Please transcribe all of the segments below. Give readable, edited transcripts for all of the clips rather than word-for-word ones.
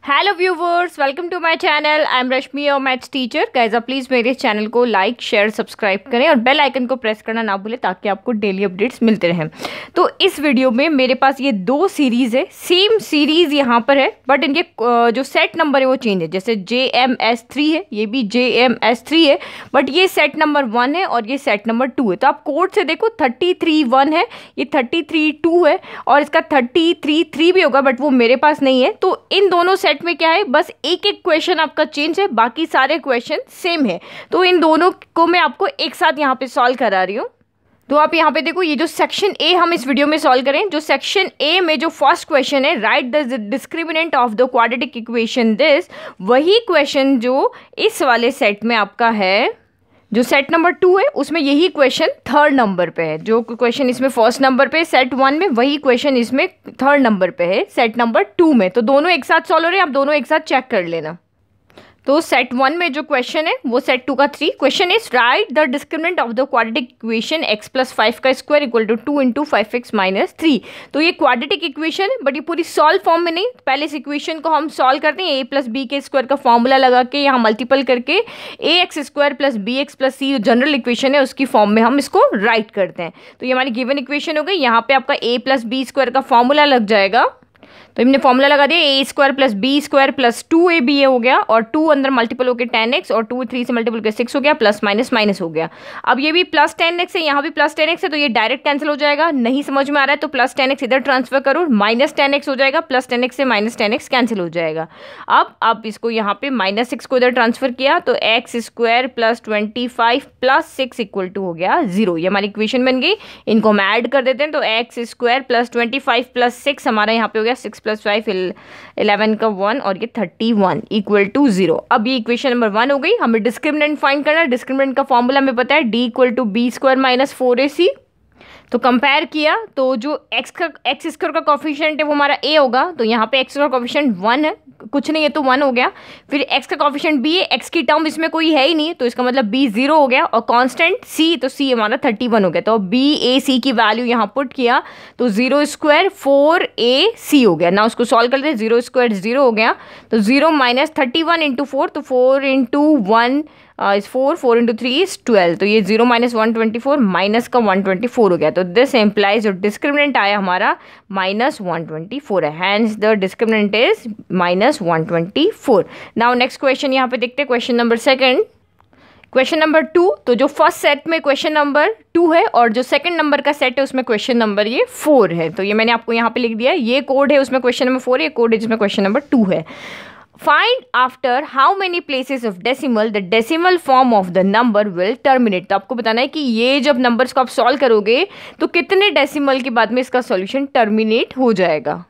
Hello viewers, welcome to my channel. I am Rashmi, your maths teacher. Guys आप please मेरे channel को like share subscribe करें और bell icon को press करना ना भूलें ताकि आपको डेली अपडेट्स मिलते रहें। तो इस वीडियो में मेरे पास ये दो सीरीज़ है, सेम सीरीज़ यहाँ पर है बट इनके जो सेट नंबर है वो चेंज है। जैसे JMS3 है, ये भी JMS3 है बट ये सेट नंबर 1 है और ये सेट नंबर 2 है। तो आप कोड से देखो 33(1) है, ये 33(2) है और इसका 33(3) भी होगा बट वो मेरे पास नहीं है। तो इन दोनों सेट में क्या है, बस एक एक क्वेश्चन आपका चेंज है, बाकी सारे क्वेश्चन सेम है। तो इन दोनों को मैं आपको एक साथ यहाँ पे सॉल्व करा रही हूँ। तो आप यहाँ पे देखो, ये जो सेक्शन ए हम इस वीडियो में सॉल्व करें, जो सेक्शन ए में जो फर्स्ट क्वेश्चन है, right the discriminant of the quadratic equation this, वही क्वेश्चन जो इस वाले सेट में आपका है, जो सेट नंबर 2 है उसमें यही क्वेश्चन थर्ड नंबर पे है। जो क्वेश्चन इसमें फर्स्ट नंबर पे सेट 1 में, वही क्वेश्चन इसमें थर्ड नंबर पे है सेट नंबर 2 में। तो दोनों एक साथ सॉल्व हो रहे हैं, आप दोनों एक साथ चेक कर लेना। तो सेट 1 में जो क्वेश्चन है वो सेट 2 का 3 question is right the discriminant of the quadratic equation x + 5 का स्क्वायर इक्वल टू 2 × 5x - 3। तो ये क्वाड्रेटिक इक्वेशन है बट ये पूरी सॉल्व फॉर्म में नहीं। पहले इस इक्वेशन को हम सॉल्व करते हैं, a + b के स्क्वायर का फॉर्मूला लगा के यहाँ मल्टीपल करके ax² + bx + c general equation है उसकी फॉर्म में हम इसको राइट करते हैं। तो ये हमारी गिवन इक्वेशन हो गई। यहाँ पे आपका a + b² का फॉर्मूला लग जाएगा। तो हमने फॉर्मूला लगा दिया, a² + b² + 2ab हो गया और 2 अंदर मल्टीपल होकर 10x और 2 3 से मल्टीपल होकर 6 हो गया, प्लस माइनस माइनस हो गया। अब ये भी प्लस 10x है, यहाँ भी प्लस 10x है, तो ये डायरेक्ट कैंसिल हो जाएगा। नहीं समझ में आ रहा है तो प्लस 10x इधर ट्रांसफर करो, माइनस 10x हो जाएगा, प्लस 10x से माइनस 10x कैंसिल हो जाएगा। अब इसको यहाँ पे -6 को इधर ट्रांसफर किया तो x² + 25 + 6 इक्वल टू हो गया 0। ये हमारी इक्वेशन बन गई। इनको हम ऐड कर देते हैं तो x² + 25 + 6 हमारा यहाँ पे हो गया 6 + 5 11 का 1 और ये 31 इक्वल टू 0। अब ये इक्वेशन नंबर 1 हो गई। हमें डिस्क्रिमिनेंट फाइंड करना है। डिस्क्रिमिनेंट का फॉर्मूला हमें पता है, d = b² - 4ac। तो कंपेयर किया तो जो x² का कोफिशिएंट है वो हमारा a होगा, तो यहाँ पे x का कोफिशिएंट 1 है, कुछ नहीं है तो 1 हो गया। फिर x का कोफिशिएंट b है, x की टर्म इसमें कोई है ही नहीं तो इसका मतलब b 0 हो गया और कांस्टेंट c, तो c हमारा 31 हो गया। तो b a c की वैल्यू यहाँ पुट किया तो 0² 4ac हो गया ना। उसको सॉल्व कर लेते, 0² 0 हो गया तो 0 - 31 × 4, तो 4 × 1 इज 4, 4 × 3 इज 12, तो ये 0 - 124 माइनस का 124 हो गया। तो दिस एम्प्लाइज जो डिस्क्रिमिनेंट आया हमारा -124 है, hence the discriminant is -124। Now next question यहाँ पे देखते हैं, क्वेश्चन नंबर 2। क्वेश्चन नंबर 2, तो जो फर्स्ट सेट में क्वेश्चन नंबर 2 है और जो सेकंड नंबर का सेट है उसमें क्वेश्चन नंबर ये 4 है। तो ये मैंने आपको यहाँ पे लिख दिया, ये कोड है उसमें क्वेश्चन नंबर 4, ये कोड है जिसमें क्वेश्चन नंबर 2 है। Find after how many places of decimal the decimal form of the number will terminate। तो आपको बताना है कि ये जब नंबर्स को आप सॉल्व करोगे तो कितने डेसिमल के बाद में इसका सॉल्यूशन टर्मिनेट हो जाएगा।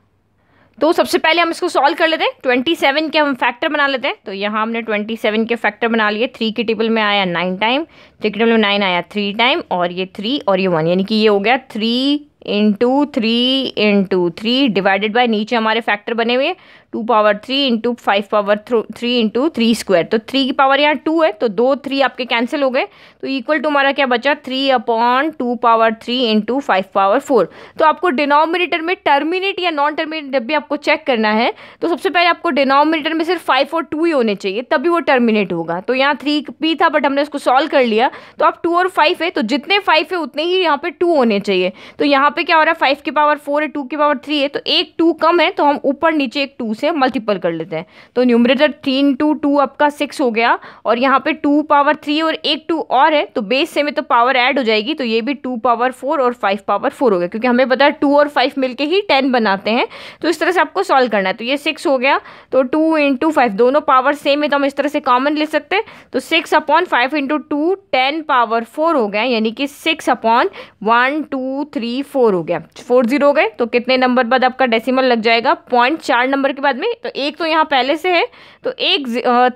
तो सबसे पहले हम इसको सॉल्व कर लेते हैं। 27 के हम फैक्टर बना लेते हैं। तो यहाँ हमने 27 के फैक्टर बना लिए। 3 की टेबल में आया 9 टाइम, 3 की टेबल में 9 आया 3 टाइम और ये 3 और ये 1, यानी कि ये हो गया 3 × 3 × 3 डिवाइडेड बाय, नीचे हमारे फैक्टर बने हुए 2⁻3 × 5⁻3 × 3²। तो 3 की पावर यहाँ 2 है तो 2 3 आपके कैंसिल हो गए, तो इक्वल टू हमारा क्या बचा 3/2⁻3 × 5⁴। तो आपको डिनोमिनेटर में टर्मिनेट या नॉन टर्मिनेट जब भी आपको चेक करना है तो सबसे पहले आपको डिनोमिनेटर में सिर्फ 5 और 2 ही होने चाहिए, तभी वो टर्मिनेट होगा। तो यहाँ 3 भी था बट हमने उसको सॉल्व कर लिया, तो अब 2 और 5 है, तो जितने 5 है उतने ही यहाँ पे 2 होने चाहिए। तो यहाँ पे क्या हो रहा है, 5 की पावर 4 है, 2 की पावर 3 है, तो एक 2 कम है तो हम ऊपर नीचे एक 2 से मल्टीपल कर लेते हैं। तो न्यूमरेटर 3 × 2 आपका 6 हो गया और यहाँ पे 2⁻3 और एक 2 और है तो बेस से में तो पावर ऐड हो जाएगी, तो ये भी 2⁻4 और 5⁻4 हो गया, क्योंकि हमें पता है 2 और 5 मिलके ही 10 बनाते हैं। तो इस तरह से आपको सॉल्व करना है। तो ये 6 हो गया, तो 2 × 5 दोनों पावर सेम है तो हम इस तरह से कॉमन ले सकते हैं। तो 6/5 × 2 10⁻4 हो गया, यानी कि 6/1 2 3 4 हो गया। 4 0 हो गए, तो कितने नंबर बाद आपका डेसिमल लग जाएगा, 0.4 नंबर के बाद में। तो एक तो यहाँ पहले से है तो एक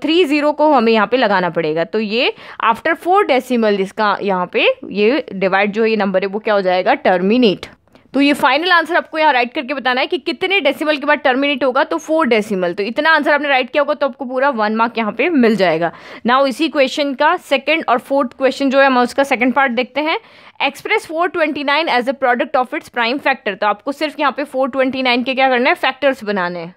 3 0 को हमें यहाँ पे लगाना पड़ेगा। तो ये आफ्टर 4 डेसिमल इसका यहाँ पे ये डिवाइड जो ये नंबर है वो क्या हो जाएगा, टर्मिनेट। तो ये फाइनल आंसर आपको यहाँ राइट करके बताना है कि कितने डेसिमल के बाद टर्मिनेट होगा, तो 4 डेसिमल। तो इतना आंसर आपने राइट किया होगा तो आपको पूरा 1 मार्क यहाँ पे मिल जाएगा। नाउ इसी क्वेश्चन का सेकंड और फोर्थ क्वेश्चन जो है हम उसका सेकंड पार्ट देखते हैं। Express 429 as a product of its prime factor. तो आपको सिर्फ यहाँ पे 429 के क्या करना है, फैक्टर्स बनाने हैं।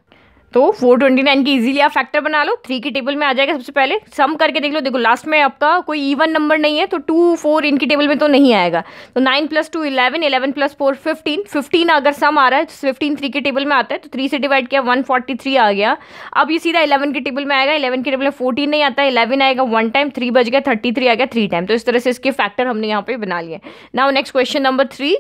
तो 429 की इजीली आप फैक्टर बना लो, 3 की टेबल में आ जाएगा। सबसे पहले सम करके देख लो, देखो लास्ट में आपका कोई इवन नंबर नहीं है तो 2 4 इनकी टेबल में तो नहीं आएगा। तो 9 + 2 11, 11 + 4 15, 15 अगर सम आ रहा है तो 15 3 की टेबल में आता है, तो 3 से डिवाइड किया 143 आ गया। अब ये सीधा 11 की टेबल में आएगा, 11 की टेबल में 14 नहीं आता है, 11 आएगा 1 टाइम, 3 बच गया, 33 आ गया 3 टाइम। तो इस तरह से इसके फैक्टर हमने यहाँ पे बना लिए। Now next question number 3।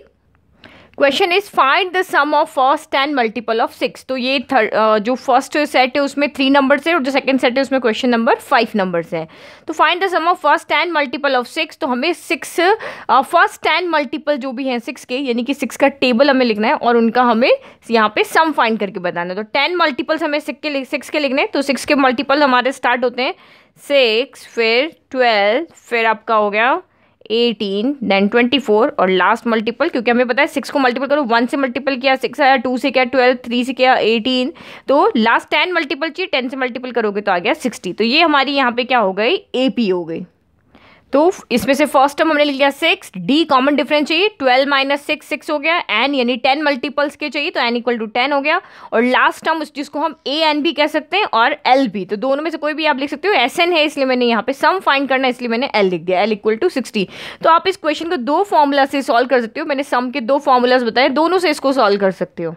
Question is find the sum of first 10 multiple of 6। तो ये जो फर्स्ट सेट है उसमें 3 नंबर्स है और जो सेकंड सेट है उसमें क्वेश्चन नंबर 5 नंबर्स है। तो find the sum of first 10 multiple of 6। तो हमें 6 फर्स्ट 10 मल्टीपल जो भी हैं 6 के, यानी कि 6 का टेबल हमें लिखना है और उनका हमें यहाँ पे सम फाइंड करके बताना है। तो 10 मल्टीपल्स हमें 6 के लिखने हैं। तो 6 के मल्टीपल हमारे स्टार्ट होते हैं 6, फिर 12, फिर आपका हो गया 18, देन 24 और लास्ट मल्टीपल, क्योंकि हमें पता है 6 को मल्टीपल करो, 1 से मल्टीपल किया 6 आया, 2 से किया 12, 3 से किया 18, तो लास्ट 10 मल्टीपल चाहिए, 10 से मल्टीपल करोगे तो आ गया 60। तो ये हमारी यहाँ पे क्या हो गई, एपी हो गई। तो इसमें से फर्स्ट टर्म हमने लिख लिया 6, डी कॉमन डिफरेंस चाहिए, 12 - 6 6 हो गया, एन यानी 10 मल्टीपल्स के चाहिए तो एन = 10 हो गया। और लास्ट टर्म जिसको हम ए एन भी कह सकते हैं और एल भी, तो दोनों में से कोई भी आप लिख सकते हो। एस एन है इसलिए मैंने यहाँ पे सम फाइंड करना है इसलिए मैंने एल लिख दिया, एल = 60। तो आप इस क्वेश्चन को 2 फॉर्मूला से सॉल्व कर सकते हो। मैंने सम के 2 फॉर्मूलाज बताए, दोनों से इसको सॉल्व कर सकते हो।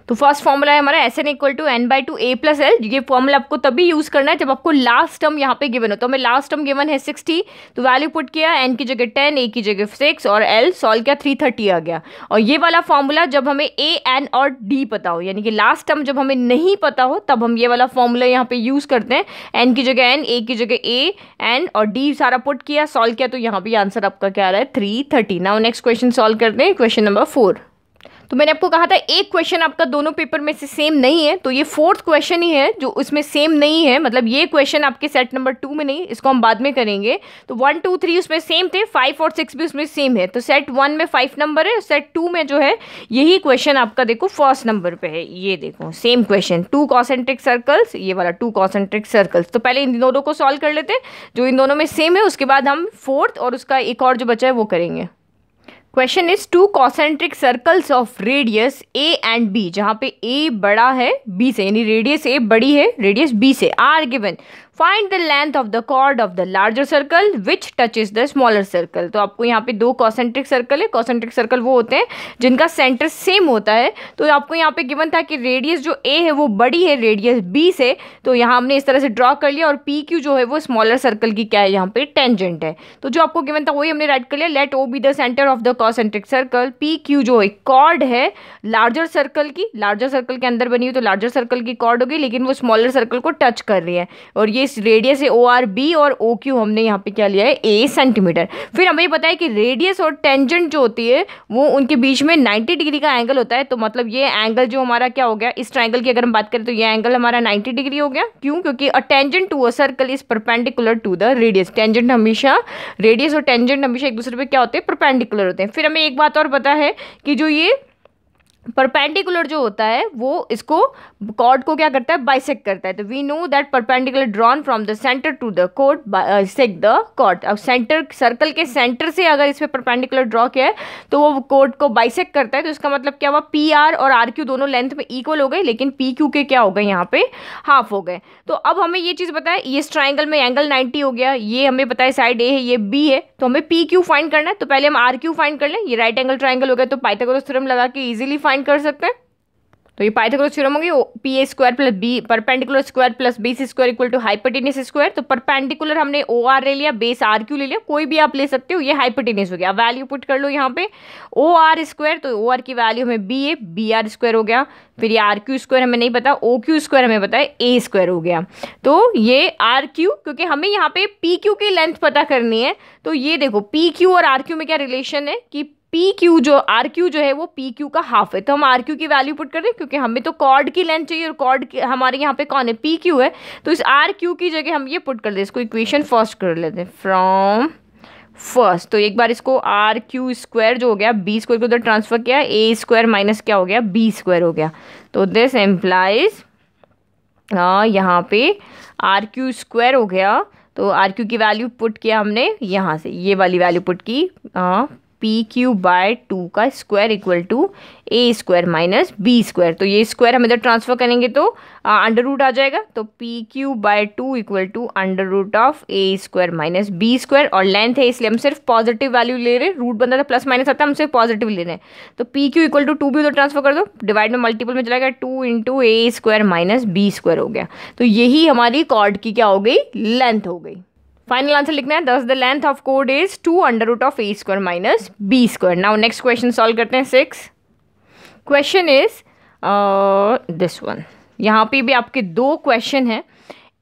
तो फर्स्ट फॉर्मूला है हमारा S N = n/2 a + l। ये फॉर्मूला आपको तभी यूज करना है जब आपको लास्ट टर्म यहाँ पे गिवन हो। तो हमें लास्ट टर्म गिवन है 60, तो वैल्यू पुट किया, n की जगह 10, a की जगह 6 और l सॉल्व किया 330 आ गया। और ये वाला फॉर्मूला जब हमें a n और d पता हो, यानी कि लास्ट टर्म जब हमें नहीं पता हो तब हम ये वाला फॉर्मूला यहाँ पे यूज करते हैं। n की जगह n, a की जगह a, n और d सारा पुट किया, सॉल्व किया, तो यहाँ पे आंसर आपका क्या आ रहा है 330। नाउ नेक्स्ट क्वेश्चन सॉल्व करते हैं, क्वेश्चन नंबर 4। तो मैंने आपको कहा था एक क्वेश्चन आपका दोनों पेपर में से सेम नहीं है, तो ये 4th क्वेश्चन ही है जो उसमें सेम नहीं है। मतलब ये क्वेश्चन आपके सेट नंबर 2 में नहीं, इसको हम बाद में करेंगे। तो 1 2 3 उसमें सेम थे, 5 और 6 भी उसमें सेम है। तो सेट 1 में 5 नंबर है, सेट 2 में जो है यही क्वेश्चन आपका देखो फर्स्ट नंबर पे है। ये देखो सेम क्वेश्चन, 2 कॉन्सेंट्रिक सर्कल्स, ये वाला 2 कॉन्सेंट्रिक सर्कल्स। तो पहले इन दोनों को सॉल्व कर लेते हैं जो इन दोनों में सेम है, उसके बाद हम 4th और उसका एक और जो बचा है वो करेंगे। Question is 2 concentric circles of radius A and B, जहां पे ए बड़ा है बी से, यानी रेडियस ए बड़ी है रेडियस बी से, are given. Find the length of the chord of the larger circle which touches the smaller circle. तो आपको यहाँ पे 2 कॉन्सेंट्रिक सर्कल है। कॉन्सेंट्रिक सर्कल वो होते हैं जिनका सेंटर सेम होता है। तो आपको यहाँ पे गिवन था कि रेडियस जो ए है वो बड़ी है रेडियस बी से, तो यहाँ हमने इस तरह से ड्रॉ कर लिया। और पी क्यू जो है वो स्मॉलर सर्कल की क्या है, यहाँ पे टेंजेंट है। तो जो आपको गिवन था वही हमने राइट कर लिया। Let O be the centre of the concentric circle. P Q जो एक कॉर्ड है लार्जर सर्कल की, लार्जर सर्कल के अंदर बनी हुई, तो लार्जर सर्कल की कॉर्ड होगी, लेकिन वो स्मॉलर सर्कल को टच कर रही है। और ये रेडियस है ओ आर बी और ओ क्यू हमने यहाँ पे क्या लिया है ए सेंटीमीटर। फिर हमें पता है कि रेडियस और टेंजेंट जो होती है वो उनके बीच में 90 डिग्री का एंगल होता है। तो मतलब ये एंगल जो हमारा क्या हो गया, इस ट्राइंगल की अगर हम बात करें तो ये एंगल हमारा 90 डिग्री हो गया। क्यों? क्योंकि a tangent to a circle is perpendicular to the radius. Tangent हमेशा, रेडियस और टेंजेंट हमेशा एक दूसरे पे क्या होते हैं, परपेंडिकुलर होते हैं। फिर हमें एक बात और पता है कि जो ये परपेंडिकुलर जो होता है वो इसको कॉर्ड को क्या करता है, बाइसेक्ट करता है। तो we know that perpendicular drawn from the centre to the chord bisect the chord. अब सेंटर, सर्कल के सेंटर से अगर इस पे परपेंडिकुलर ड्रॉ किया है तो वो कॉर्ड को बाइसेक्ट करता है। तो इसका मतलब क्या हुआ, पी आर और आर क्यू दोनों लेंथ में इक्वल हो गए, लेकिन पी क्यू के क्या हो गए, यहाँ पे हाफ हो गए। तो अब हमें ये चीज़ पता है, ये इस ट्राइंगल में एंगल 90 हो गया, ये हमें पता है साइड ए है, ये बी है, तो हमें पी क्यू फाइंड करना है। तो पहले हम आर क्यू फाइंड कर लें। ये राइट एंगल ट्राइंगल हो गया, तो पाइथागोरस थ्योरम लगा के इजीली फाइंड कर सकते हैं। तो ये पाइथागोरस थ्योरम होगी, P A square plus B perpendicular square plus B C square equal to hypotenuse square. तो परपेंडिकुलर हमने ओ आर ले लिया, बेस आर क्यू ले लिया, कोई भी आप ले सकते हो, ये हाइपोटेनियस हो गया। वैल्यू पुट कर लो यहाँ पे ओ आर स्क्वायर, तो ओ आर की वैल्यू हमें बी है, बी आर स्क्वायर हो गया। फिर ये आर क्यू स्क्वायर हमें नहीं पता, ओ क्यू स्क्वायर हमें पता है, ए स्क्वायर हो गया। तो ये आर क्यू, क्योंकि हमें यहाँ पे पी क्यू की लेंथ पता करनी है, तो ये देखो पी क्यू और आर क्यू में क्या रिलेशन है कि पी क्यू जो आर क्यू जो है वो पी क्यू का हाफ है। तो हम आर क्यू की वैल्यू पुट कर दें, क्योंकि हमें तो कॉर्ड की लेंथ चाहिए और कॉर्ड हमारे यहाँ पे कौन है, पी क्यू है। तो इस आर क्यू की जगह हम ये पुट कर दें, इसको इक्वेशन फर्स्ट कर लेते हैं फ्रॉम फर्स्ट। तो एक बार इसको आर क्यू स्क्वायर जो हो गया, बी स्क्वायर को उधर ट्रांसफर किया, ए स्क्वायर माइनस क्या हो गया, बी स्क्वायर हो गया। तो दिस एम्प्लाइज यहाँ पे आर क्यू स्क्वायर हो गया। तो आर क्यू की वैल्यू पुट किया हमने यहाँ से, ये वाली वैल्यू पुट की PQ/2 का square equal to A² minus B²। तो ये स्क्वायर हम इधर ट्रांसफर करेंगे तो अंडर रूट आ जाएगा, तो PQ/2 equal to under root of A² minus B²। और लेंथ है इसलिए हम सिर्फ पॉजिटिव वैल्यू ले रहे हैं, रूट बनता था प्लस माइनस आता है, हम सिर्फ पॉजिटिव ले रहे हैं। तो PQ इक्वल टू 2 भी उधर ट्रांसफर कर दो, डिवाइड में मल्टीपल में चला गया, 2 इंटू A² माइनस B² हो गया। तो यही हमारी कॉर्ड की क्या हो गई, लेंथ हो गई। फाइनल आंसर लिखना है, दस द लेंथ ऑफ कोड is 2 under root of A² minus B²। Now next question solve करते हैं। 6 क्वेश्चन इज दिस वन। यहाँ पे भी आपके 2 क्वेश्चन हैं।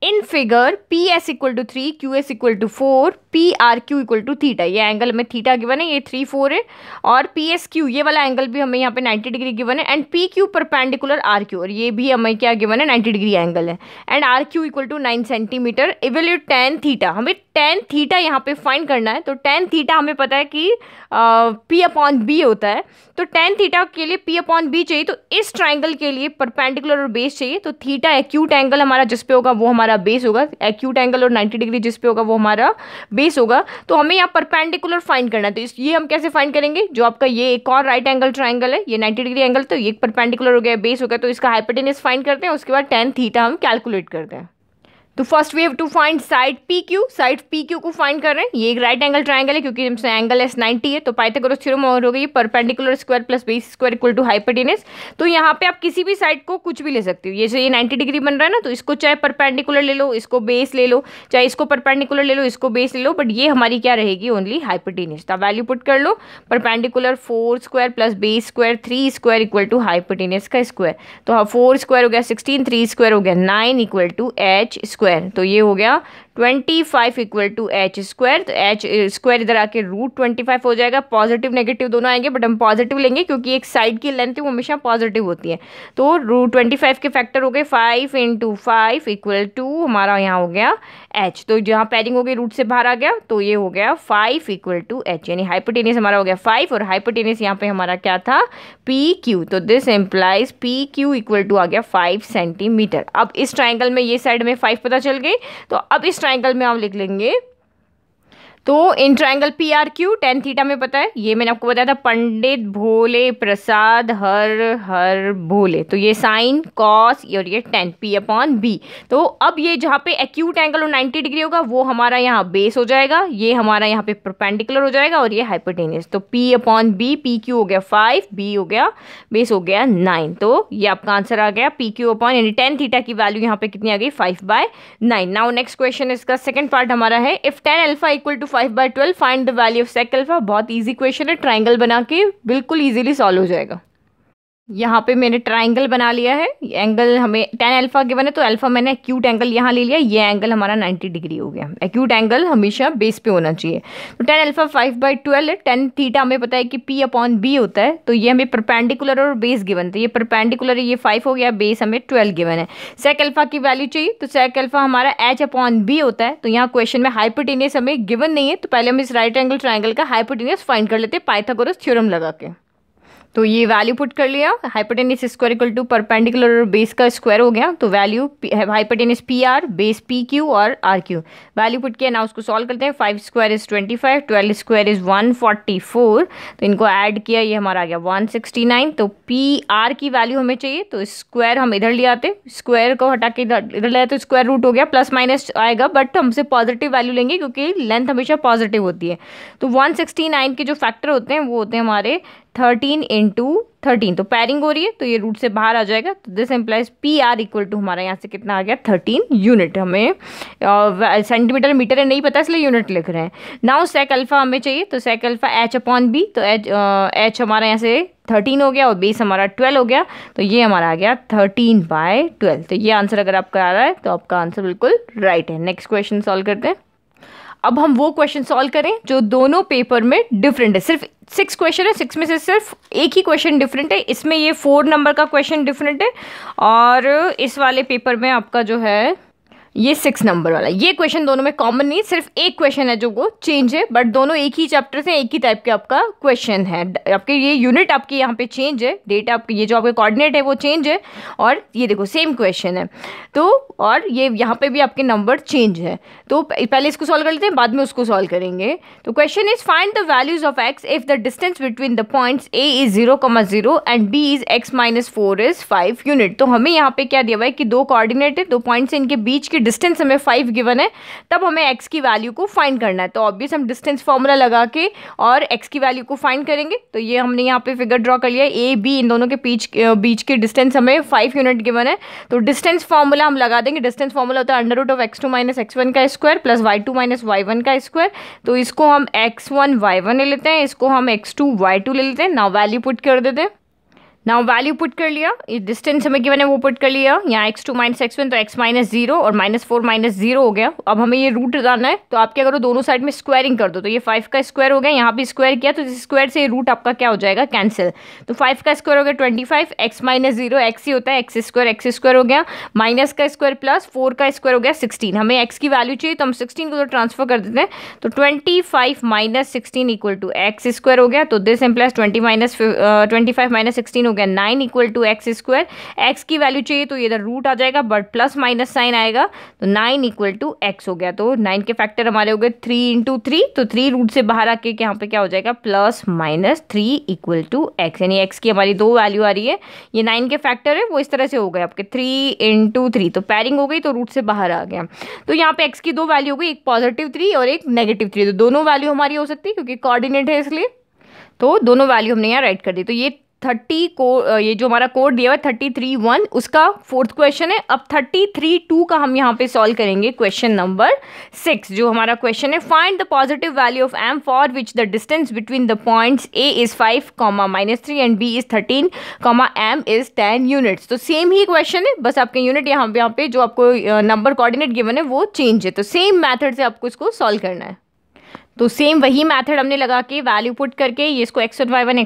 In figure PS equal to 3, QS equal to 4, PRQ equal to theta. ये angle हमें थीटा गिवन है, ये 3 4 है। और PSQ ये वाला एंगल भी हमें यहाँ पे 90 डिग्री गिवन है। एंड PQ परपेंडिकुलर RQ, और ये भी हमें क्या गिवन है, 90 डिग्री एंगल है। And RQ equal to 9 centimetre. Evaluate tan theta, हमें tan थीटा यहाँ पे फाइंड करना है। तो tan थीटा हमें पता है कि P/B होता है। तो tan थीटा के लिए P/B चाहिए, तो इस ट्राइंगल के लिए परपेंडिकुलर और बेस चाहिए। तो थीटा एक्यूट एंगल हमारा जिस पे होगा वो हमारा बेस होगा, एक्यूट एंगल और 90 डिग्री जिस पे होगा वो हमारा बेस होगा। तो हमें यहाँ परपेंडिकुलर फाइंड करना है। तो ये हम कैसे फाइंड करेंगे, जो आपका ये एक और राइट एंगल ट्राइंगल है, ये 90 डिग्री एंगल, तो ये परपेंडिकुलर हो गया, बेस हो गया, तो इसका हाइपोटेनस फाइंड करते हैं। उसके बाद tan थीटा हम कैलकुलेट करते हैं। तो first we have to find side PQ। Side PQ को फाइंड कर रहे हैं। ये एक राइट एंगल ट्राइंगल है क्योंकि इसमें एंगल एस 90 है। तो पाइथागोरस थ्योरम और हो गई perpendicular square plus base square equal to hypotenuse. तो यहाँ पे आप किसी भी साइड को कुछ भी ले सकते हो। ये 90 डिग्री बन रहा है ना, तो इसको चाहे परपेंडिकुलर ले लो, इसको बेस ले लो, चाहे इसको परपेंडिकुलर ले लो, इसको बेस ले लो, बट ये हमारी क्या रहेगी, ओनली हाइपोटेनस। तो वैल्यू पुट कर लो, perpendicular 4 square plus base square 3 square equal to hypotenuse का स्क्वायर। तो 4 स्क्वायर हो गया 16, 3 स्क्वायर हो गया 9 इक्वल टू H स्क्वायर। तो ये हो गया 25 इक्वल टू H स्क्वायर। तो H स्क्वायर इधर आके रूट 25 हो जाएगा। पॉजिटिव नेगेटिव दोनों आएंगे, बट हम पॉजिटिव लेंगे क्योंकि एक साइड की लेंथ है वो हमेशा पॉजिटिव होती है। तो रूट 25 के फैक्टर हो गए 5 इंटू 5 इक्वल टू हमारा यहाँ हो गया H। तो जहाँ पैरिंग हो गई रूट से बाहर आ गया, तो ये हो गया 5 इक्वल टू H, यानी हाइपोटेनस हमारा हो गया 5 और हाइपोटेनस यहाँ पे हमारा क्या था, PQ। तो this implies PQ equal to आ गया 5 सेंटीमीटर। अब इस ट्राइंगल में ये साइड में 5 पता चल गई, तो अब इस ट्राइंगल में आप लिख लेंगे। तो in triangle PRQ tan theta में पता है, ये मैंने आपको बताया था, पंडित भोले प्रसाद हर हर भोले। तो ये साइन कॉस और ये tan P/B। तो अब ये जहाँ पे एक्यूट एंगल और 90 डिग्री होगा वो हमारा यहाँ बेस हो जाएगा, ये हमारा यहाँ पे परपेंडिकुलर हो जाएगा और ये हाइपोटेनस। तो P/B, PQ हो गया 5, B हो गया बेस हो गया 9। तो ये आपका आंसर आ गया PQ यानी tan थीटा की वैल्यू यहाँ पे कितनी आ गई, 5/9। नाउ नेक्स्ट क्वेश्चन, इसका सेकंड पार्ट हमारा है, if tan alpha equal to 5/12 find the value of sec alpha. बहुत इजी क्वेश्चन है, ट्राइंगल बना के बिल्कुल इजीली सॉल्व हो जाएगा। यहाँ पे मैंने ट्राइंगल बना लिया है। एंगल हमें tan अल्फा गिवन है, तो अल्फा मैंने एक्यूट एंगल यहाँ ले लिया, ये एंगल हमारा 90 डिग्री हो गया। एक्यूट एंगल हमेशा बेस पे होना चाहिए। तो tan अल्फा 5/12 है। tan थीटा हमें पता है कि P/B होता है, तो ये हमें परपेंडिकुलर और बेस गिवन, तो ये परपेंडिकुलर है, ये 5 हो गया, बेस हमें 12 गिवन है। sec अल्फा की वैल्यू चाहिए, तो sec अल्फा हमारा H/B होता है। तो यहाँ क्वेश्चन में हाइपोटेनस हमें गिवन नहीं है, तो पहले हम इस राइट एंगल ट्राइंगल का हाइपोटेनस फाइंड कर लेते हैं पाइथागोरस थ्योरम लगा के। तो ये वैल्यू पुट कर लिया, hypotenuse square equal to perpendicular और बेस का स्क्वायर हो गया। तो value hypotenuse PR, base PQ और RQ वैल्यू पुट किया ना, उसको सॉल्व करते हैं। 5 स्क्वायर इज 25, 12 स्क्वायर इज 144। तो इनको ऐड किया, ये हमारा आ गया 169। तो PR की वैल्यू हमें चाहिए, तो स्क्वायर हम इधर ले आते, स्क्वायर को हटा के इधर ले आते, तो स्क्वायर रूट हो गया, प्लस माइनस आएगा, बट हमसे पॉजिटिव वैल्यू लेंगे क्योंकि लेंथ हमेशा पॉजिटिव होती है। तो 169 के जो फैक्टर होते हैं वो होते हैं हमारे 13 इंटू 13। तो पैरिंग हो रही है, तो ये रूट से बाहर आ जाएगा। तो this implies PR equal to हमारा यहाँ से कितना आ गया, 13 यूनिट। हमें सेंटीमीटर मीटर है नहीं पता, इसलिए यूनिट लिख रहे हैं। नाउ sec अल्फा हमें चाहिए, तो sec अल्फा H/B। तो H हमारा यहाँ से 13 हो गया और बेस हमारा 12 हो गया। तो ये हमारा आ गया 13/12। तो ये आंसर अगर आपका आ रहा है तो आपका आंसर बिल्कुल राइट है। नेक्स्ट क्वेश्चन सॉल्व करते हैं। अब हम वो क्वेश्चन सॉल्व करें जो दोनों पेपर में डिफरेंट है। सिर्फ 6 क्वेश्चन है, 6 में से सिर्फ एक ही क्वेश्चन डिफरेंट है। इसमें ये 4 नंबर का क्वेश्चन डिफरेंट है और इस वाले पेपर में आपका जो है ये 6 नंबर वाला। ये क्वेश्चन दोनों में कॉमन नहीं, सिर्फ एक क्वेश्चन है जो वो चेंज है, बट दोनों एक ही चैप्टर से एक ही टाइप के आपका क्वेश्चन है। आपके ये यूनिट आपके यहाँ पे चेंज है, डेटा आपके ये जो आपके कोऑर्डिनेट है वो चेंज है, और ये देखो सेम क्वेश्चन है। तो और ये यहाँ पे भी आपके नंबर चेंज है। तो पहले इसको सॉल्व कर लेते हैं, बाद में उसको सॉल्व करेंगे। तो question is find the values of x if the distance between the points a is 0,0 and b is x-4 is 5 unit. तो हमें यहाँ पे क्या दिया हुआ है कि दो कोऑर्डिनेट है, दो पॉइंट्स इनके बीच की डिस्टेंस हमें 5 गिवन है, तब हमें x की वैल्यू को फाइंड करना है। तो ऑब्वियस हम डिस्टेंस फॉर्मूला लगा के और x की वैल्यू को फाइंड करेंगे। तो ये हमने यहाँ पे फिगर ड्रॉ कर लिया है, a b इन दोनों के बीच की डिस्टेंस हमें 5 यूनिट गिवन है। तो डिस्टेंस फॉर्मूला हम लगा देंगे। डिस्टेंस फॉर्मूला होता है √(x2 - x1) का स्क्वायर प्लस y2 - y1 का स्क्वायर। तो इसको हम x1 y1 ले लेते हैं, इसको हम x2 y2 ले लेते हैं। नाउ वैल्यू पुट कर देते हैं। नाउ वैल्यू पुट कर लिया, ये डिस्टेंस हमें गिवन है वो पुट कर लिया। यहाँ x2 - x1 तो x -0 और -4 -0 हो गया। अब हमें ये रूट डालना है, तो आप क्या करो दोनों साइड में स्क्वायरिंग कर दो। तो ये 5 का स्क्वायर हो गया, यहाँ भी स्क्वायर किया तो इस स्क्वायर से रूट आपका क्या हो जाएगा, कैंसिल। तो 5 का स्क्वायर हो गया 25, x -0 x ही होता है, x स्क्वायर हो गया, माइनस का स्क्वायर प्लस 4 का स्क्वायर हो गया 16। हमें x की वैल्यू चाहिए तो हम 16 को तो ट्रांसफर कर देते हैं। तो 25 - 16 इक्वल टू एक्स स्क्वायर हो गया। तो दिस इम्प्लाइज 25 - 16 हो गया 9 equal to X square. X की वैल्यू चाहिए तो ये इधर रूट आ जाएगा, बट प्लस माइनस साइन आएगा, तो 9 इक्वल टू एक्स हो गया। तो 9 के फैक्टर हमारे हो गए 3 × 3, तो 3 रूट से बाहर आके यहाँ पे क्या हो जाएगा, +-3 इक्वल टू एक्स। यानी एक्स की हमारी दो वैल्यू आ रही है। ये 9 के फैक्टर है वो इस तरह से हो गए आपके 3 × 3, तो पैरिंग हो गई तो रूट से बाहर आ गया। तो यहाँ पे एक्स की दो वैल्यू हो गई, एक +3 और एक -3। तो दोनों वैल्यू हमारी हो सकती है क्योंकि कोऑर्डिनेट है इसलिए, तो दोनों वैल्यू हमने यहाँ राइट कर दी। तो ये 30 को ये जो हमारा कोड दिया हुआ है 33(1) उसका फोर्थ क्वेश्चन है। अब 33(2) का हम यहाँ पे सॉल्व करेंगे क्वेश्चन नंबर 6। जो हमारा क्वेश्चन है, find the positive value of m for which the distance between the points a is 5, -3 and b is 13, m is 10 units. तो सेम ही क्वेश्चन है, बस आपके यूनिट यहाँ पे जो आपको नंबर कोऑर्डिनेट गिवन है वो चेंज है। तो सेम मैथड से आपको इसको सॉल्व करना है। तो सेम वही मेथड हमने लगा के वैल्यू पुट करके ये इसको x1 y1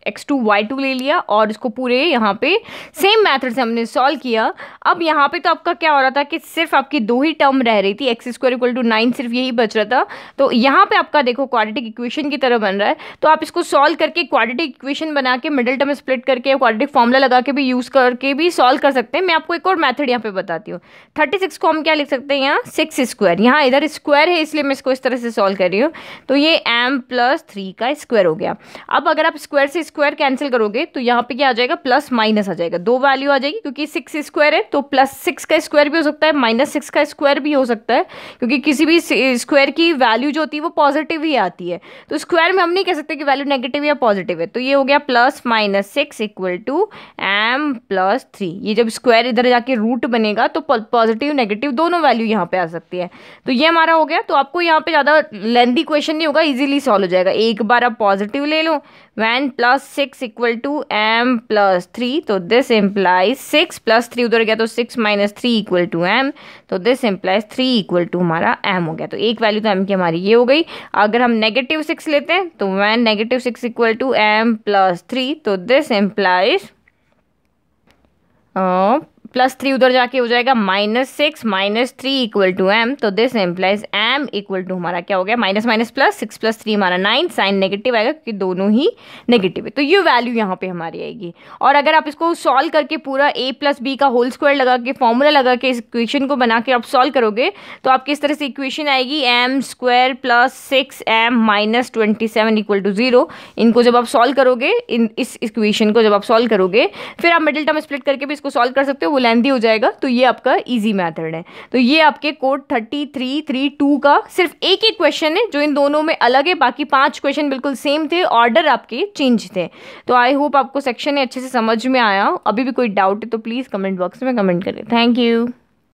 x2 y2 ले लिया और इसको पूरे यहाँ पे सेम मेथड से हमने सॉल्व किया। अब यहाँ पे तो आपका क्या हो रहा था कि सिर्फ आपकी दो ही टर्म रह रही थी, x² = 9 सिर्फ यही बच रहा था। तो यहाँ पे आपका देखो क्वाड्रेटिक इक्वेशन की तरह बन रहा है। तो आप इसको सॉल्व करके क्वाड्रेटिक इक्वेशन बना के मिडिल टर्म स्प्लिट करके क्वाड्रेटिक फॉर्मूला लगा के भी यूज़ करके भी सॉल्व कर सकते हैं। मैं आपको एक और मैथड यहाँ पे बताती हूँ। 36 को हम क्या लिख सकते हैं, यहाँ 6², यहाँ इधर स्क्वायर है इसलिए मैं इसको इस तरह से सॉल्व कर रही हूँ। तो ये m + 3 का स्क्वायर हो गया। अब अगर आप स्क्वायर से स्क्वायर कैंसिल करोगे तो यहाँ पे क्या आ जाएगा, प्लस माइनस आ जाएगा, दो वैल्यू आ जाएगी क्योंकि 6² है तो +6 का स्क्वायर भी हो सकता है, -6 का स्क्वायर भी हो सकता है, क्योंकि किसी भी स्क्वायर की वैल्यू जो होती है वो पॉजिटिव ही आती है। तो स्क्वायर में हम नहीं कह सकते कि वैल्यू नेगेटिव या पॉजिटिव है। तो ये हो गया +-6 इक्वल टू m + 3। ये जब स्क्वायर इधर जाके रूट बनेगा तो पॉजिटिव नेगेटिव दोनों वैल्यू यहाँ पे आ सकती है। तो ये हमारा हो गया। तो आपको यहाँ पे ज़्यादा लेंथी क्वेश्चन नहीं होगा, इजीली सॉल्व हो जाएगा। एक बार आप पॉजिटिव ले लो, when +6 इक्वल टू m + 3, तो दिस इम्प्लाइज 6 + 3 उधर गया तो 6 - 3 इक्वल टू m, तो दिस इम्प्लाइज 3 इक्वल टू हमारा m हो गया। तो एक वैल्यू तो m की हमारी ये हो गई। अगर हम -6 लेते हैं तो when -6 इक्वल टू m + 3, तो दिस इम्प्लाइज +3 उधर जाके हो जाएगा -6 - 3 इक्वल टू m, तो this implies m equal to हमारा क्या हो गया, माइनस माइनस प्लस 6 + 3 हमारा 9, साइन नेगेटिव आएगा क्योंकि दोनों ही नेगेटिव है। तो ये वैल्यू यहाँ पे हमारी आएगी। और अगर आप इसको सॉल्व करके पूरा a + b का होल स्क्वायर लगा के फॉर्मूला लगा के इस इक्वेशन को बना के आप सॉल्व करोगे तो आपकी इस तरह से इक्वेशन आएगी m² + 6m - 27 इक्वल टू 0। इनको जब आप सॉल्व करोगे, इस इक्वेशन को जब आप सॉल्व करोगे फिर आप मिडिल टर्म स्प्लिट करके भी इसको सॉल्व कर सकते हो, वो लेंथी हो जाएगा। तो ये आपका इजी मेथड है। तो ये आपके कोड 33(2) का सिर्फ एक ही क्वेश्चन है जो इन दोनों में अलग है, बाकी 5 क्वेश्चन बिल्कुल सेम थे, ऑर्डर आपके चेंज थे। तो आई होप आपको सेक्शन अच्छे से समझ में आया। अभी भी कोई डाउट है तो प्लीज़ कमेंट बॉक्स में कमेंट करें। Thank you.